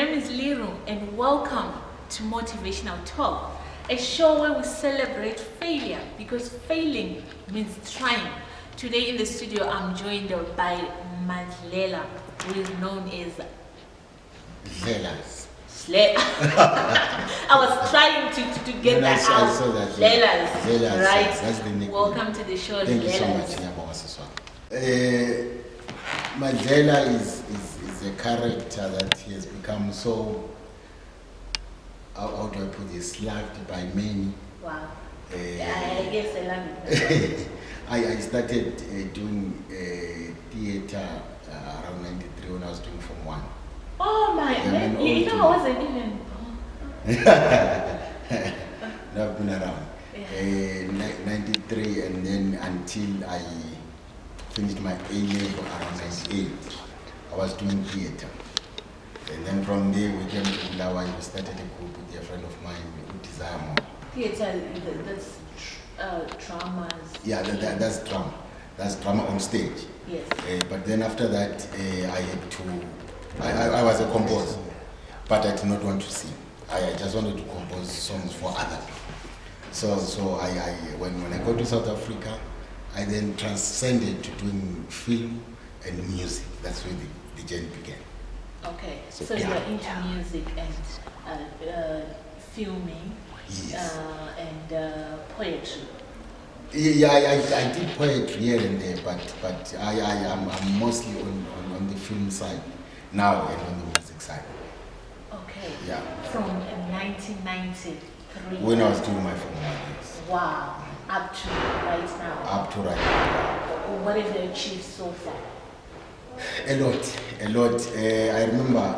name is Liru and welcome to Motivational Talk, a show where we celebrate failure because failing means trying. Today in the studio I'm joined by Mandlela, who is known as Lelas. I was trying to get that out. I saw that. Lelas, right? That's the nickname. Welcome to the show. Thank you so much, Mandela is a character that he has become so, how do I put this, loved by many. Wow. I guess I love it. I started doing theater around 93 when I was doing Form 1. Oh my, you know I wasn't even. I've been around. 93 and then until I finished my A level around 98, I was doing theater. And then from there we came to Bulawayo. We started a group with a friend of mine who desire more. Theater, that's dramas. Yeah, that's drama. That's drama on stage. Yes. But then after that, I was a composer, but I did not want to sing. I just wanted to compose songs for other people. So when I got to South Africa, I then transcended to doing film and music. That's where the journey began. Okay, so you're into music and filming, yes. and poetry. Yeah, I did poetry here and there, but I'm mostly on the film side now and on the music side. Okay. Yeah. From 1993. When I was doing my film years. Wow. Up to right now. Up to right now. What have you achieved so far? A lot. I remember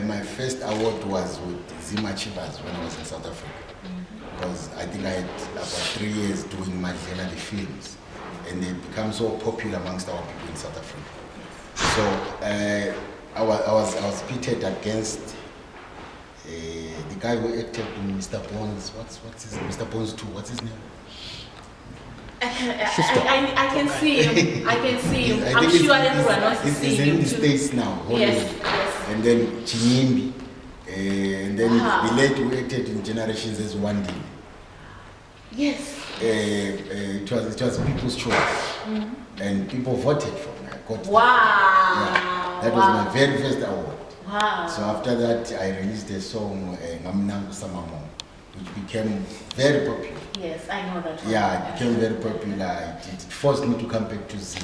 my first award was with Zim Achievers when I was in South Africa. Because I think I had about 3 years doing Mandlela the films, and they become so popular amongst our people in South Africa. So I was pitted against the guy who acted in Mr. Bones. What's his Mr. Bones 2? What's his name? I can see him. I can see him. I'm sure everyone wants to see him too. He's in the States now. Yes. And then Chinyimbi. And then the lady who acted in Generations as one day. Yes. It was people's choice, and people voted for me. I got that was my very first award. Wow. So after that, I released a song, Ngamnangu Samamo, which became very popular. Yes, I know that one. Yeah, it became very popular. It forced me to come back to Zim.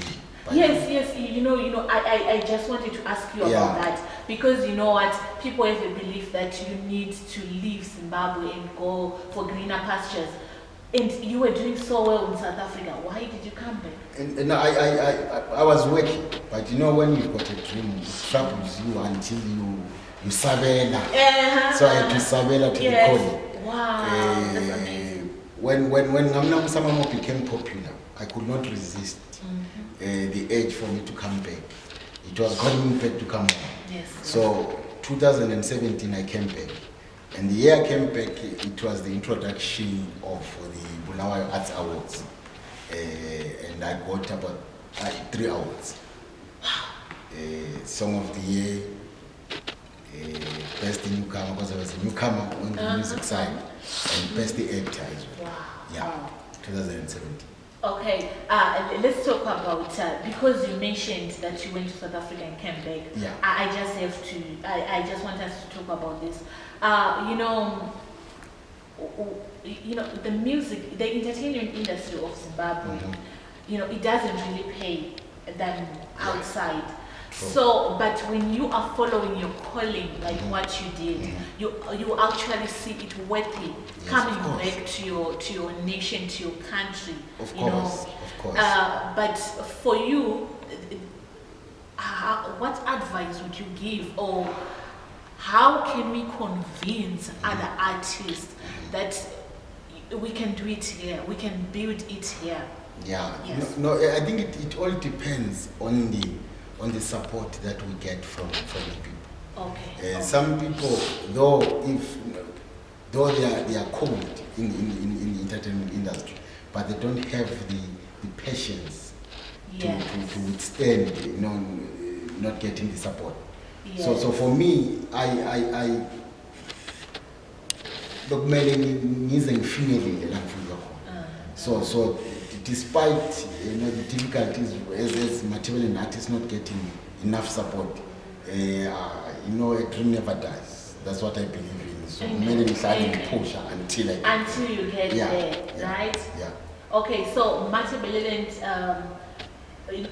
Yes. You know. I just wanted to ask you about that because you know what, people have a belief that you need to leave Zimbabwe and go for greener pastures. And you were doing so well in South Africa. Why did you come back? And I was working, but you know when you've got a dream, it troubles you until you savela. So I had to savela to the calling. Wow, that's amazing. When Ngamnangu Samamo became popular, I could not resist the urge for me to come back. It was calling me back to come home. Yes. So 2017 I came back. And the year I came back, it was the introduction of the Bulawayo Arts Awards. And I got about 3 awards. Song of the Year, Best Newcomer, because I was a newcomer on the music side, and Best Actor as well. Wow. Yeah, 2017. Okay, let's talk about, because you mentioned that you went to South Africa and came back. Yeah. I just want us to talk about this. The music, the entertainment industry of Zimbabwe, it doesn't really pay than outside. True. So, but when you are following your calling, like what you did, you actually see it worthy coming back to your nation, to your country. Of course. But for you, what advice would you give, or how can we convince other artists that we can do it here, we can build it here? Yeah. Yes. No, I think it all depends on the support that we get from the people. Okay. Some people, though they are cold in the entertainment industry, but they don't have the patience to withstand, not getting the support. Yes. So for me, I dokumele ngize ngifinyelele la ngifuna khona. So despite the difficulties as material and artists not getting enough support, a dream never dies. That's what I believe in. So many push until you get there, right? Yeah. Okay, so multi-brilliant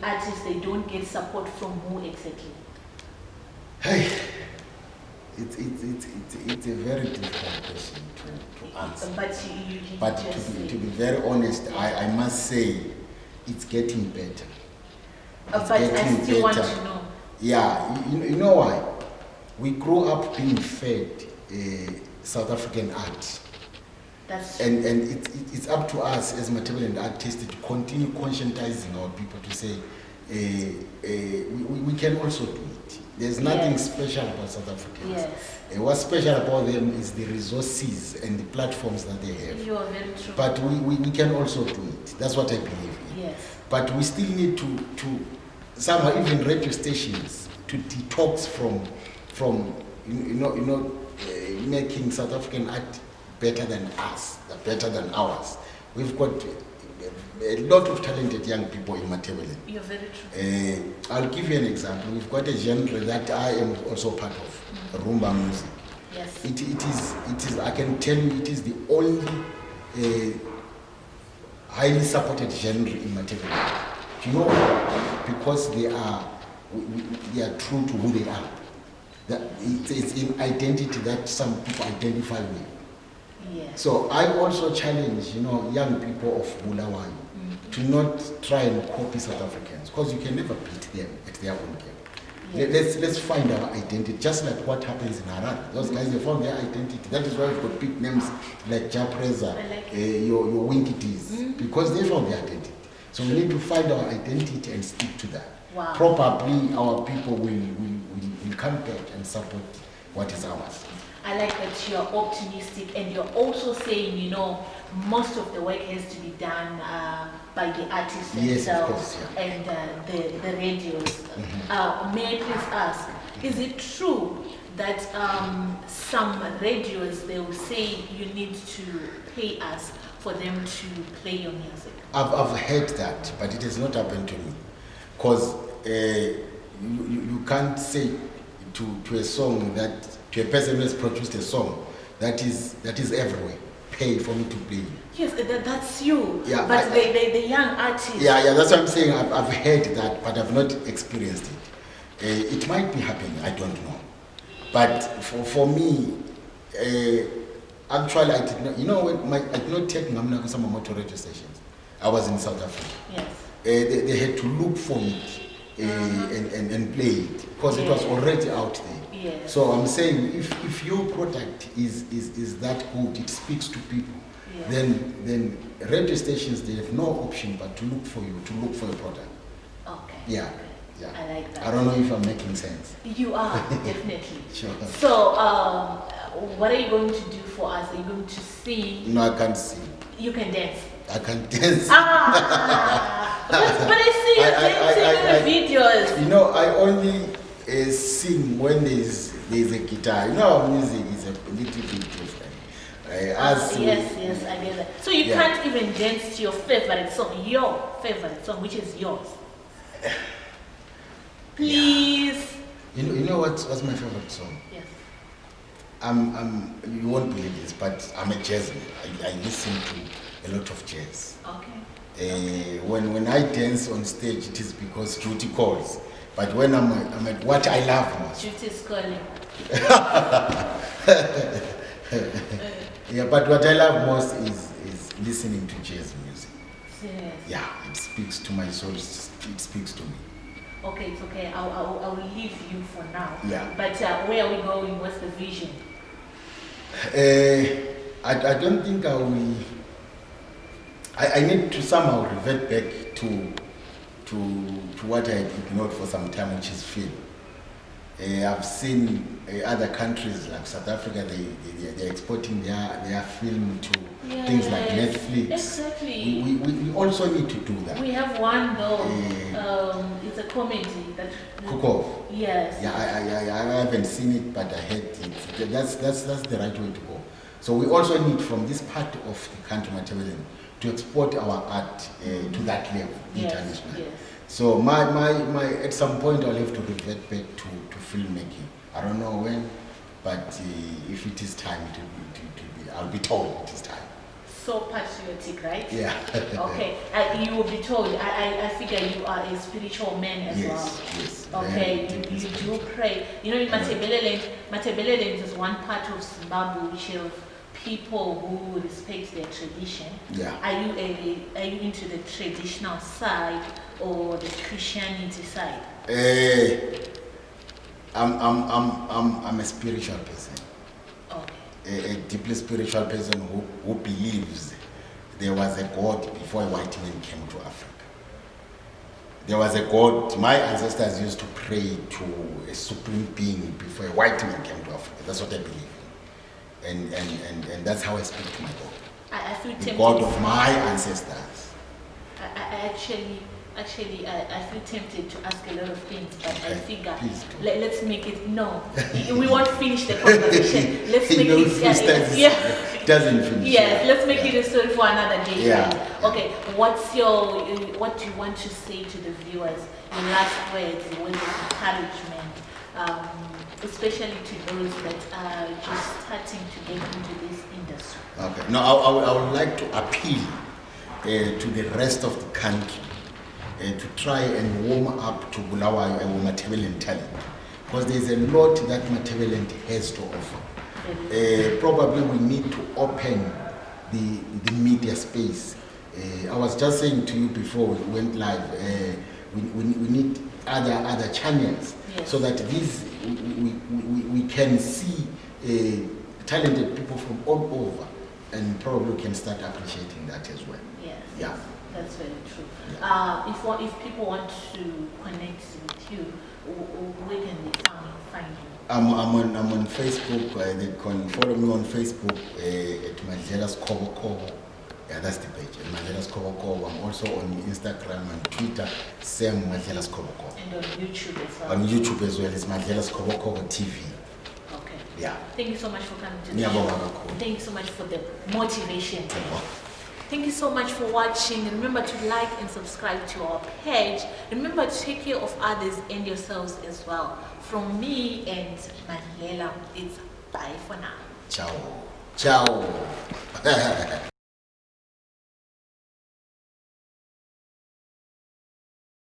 artists, they don't get support from who exactly? Hey, it's a very difficult question to answer. But to be very honest, I must say it's getting better. But I still want to know. Yeah, you know why? We grew up being fed South African art. And it's up to us as material artists to continue conscientizing our people to say we can also do it. There's nothing special about South Africans. Yes. What's special about them is the resources and the platforms that they have. You are very true. But we can also do it. That's what I believe in. Yes. But we still need to somehow, even radio stations, to detox from making South African art better than us, better than ours. We've got a lot of talented young people in Motivational. You're very true. I'll give you an example. We've got a genre that I am also part of, Rumba music. Yes. It is. I can tell you, it is the only highly supported genre in Motivational. Do you know why? Because they are true to who they are. It's in identity that some people identify with. Yes. So I also challenge, young people of Bulawayo to not try and copy South Africans, because you can never beat them at their own game. Yes. Let's find our identity, just like what happens in Harare. Those guys, they found their identity. That is why we've got big names like Japreza, your Winkities, because they found their identity. So we need to find our identity and stick to that. Wow. Probably our people will come back and support what is ours. I like that you're optimistic, and you're also saying, most of the work has to be done by the artists themselves, of course, yeah. And the radios. May I please ask, is it true that some radios, they will say you need to pay us for them to play your music? I've heard that, but it has not happened to me. Because you can't say to a song that, to a person who has produced a song that is everywhere, pay for me to play. Yes, that's you. Yeah, but the young artists. Yeah, that's what I'm saying. I've heard that, but I've not experienced it. It might be happening, I don't know. But for me, actually, I did not. I did not take Ngamna some motor radio stations. I was in South Africa. Yes. They had to look for it and play it, because it was already out there. Yes. So I'm saying, if your product is that good, it speaks to people, then radio stations, they have no option but to look for you, to look for your product. Okay. Yeah. Okay. Yeah. I like that. I don't know if I'm making sense. You are, definitely. Sure. So, what are you going to do for us? Are you going to sing? No, I can't sing. You can dance. I can dance. But I see you dancing in the videos. I only sing when there's a guitar. Our music is a little bit different. Yes, I get that. So you can't even dance to your favorite song, which is yours. Please. You know what's my favorite song? Yes. You won't believe this, but I'm a jazzman. I listen to a lot of jazz. Okay. When I dance on stage, it is because duty calls. But when I'm at what I love most. Duty is calling. Yeah, but what I love most is listening to jazz music. Yes. Yeah, it speaks to my soul. It speaks to me. Okay, it's okay. I will leave you for now. Yeah. But where are we going? What's the vision? I don't think I will. I need to somehow revert back to what I had ignored for some time, which is film. I've seen other countries like South Africa, they're exporting their film to things like Netflix. Exactly. We also need to do that. We have one though, it's a comedy that. Cook-off. Yes. Yeah, I haven't seen it, but I heard it. That's the right way to go. So we also need from this part of the country, Mandela, to export our art to that level, internationally. Yes. So my at some point I'll have to revert back to filmmaking. I don't know when, but if it is time to be, I'll be told it is time. So patriotic, right? Yeah. Okay, you will be told. I figure you are a spiritual man as well. Yes. Okay, you do pray. You know, in Matabeleland is one part of Zimbabwe which have people who respect their tradition. Yeah. Are you into the traditional side or the Christianity side? I'm a spiritual person. Okay. A deeply spiritual person who believes there was a God before a white man came to Africa. There was a God. My ancestors used to pray to a supreme being before a white man came to Africa. That's what I believe in. And that's how I speak to my God. I feel the tempted. God of my ancestors. I feel tempted to ask a lot of things, but I figure let's make it. No, we won't finish the conversation. Let's make it. Doesn't finish. Yes, let's make it a story for another day. Yeah. Okay. What do you want to say to the viewers? Your last words, words of encouragement, especially to those that are just starting to get into this industry. Okay. No, I would like to appeal to the rest of the country to try and warm up to Bulawayo and Matabeleland talent, because there's a lot that Matabeleland has to offer. Probably we need to open the media space. I was just saying to you before we went live, we need other channels, so that we can see talented people from all over, and probably can start appreciating that as well. Yes. Yeah. That's very true. Yeah. If people want to connect with you, where can they find you? I'm on Facebook. They can follow me on Facebook at Mandlela Skhobokhobo. Yeah, that's the page. Mandlela Skhobokhobo. I'm also on Instagram and Twitter. Same Mandlela Skhobokhobo. And on YouTube as well. On YouTube as well. It's Mandlela Skhobokhobo TV. Okay. Yeah. Thank you so much for coming to the show. Thank you so much for the motivation. Thank you so much for watching. Remember to like and subscribe to our page. Remember to take care of others and yourselves as well. From me and Mandlela, it's bye for now. Ciao. Ciao.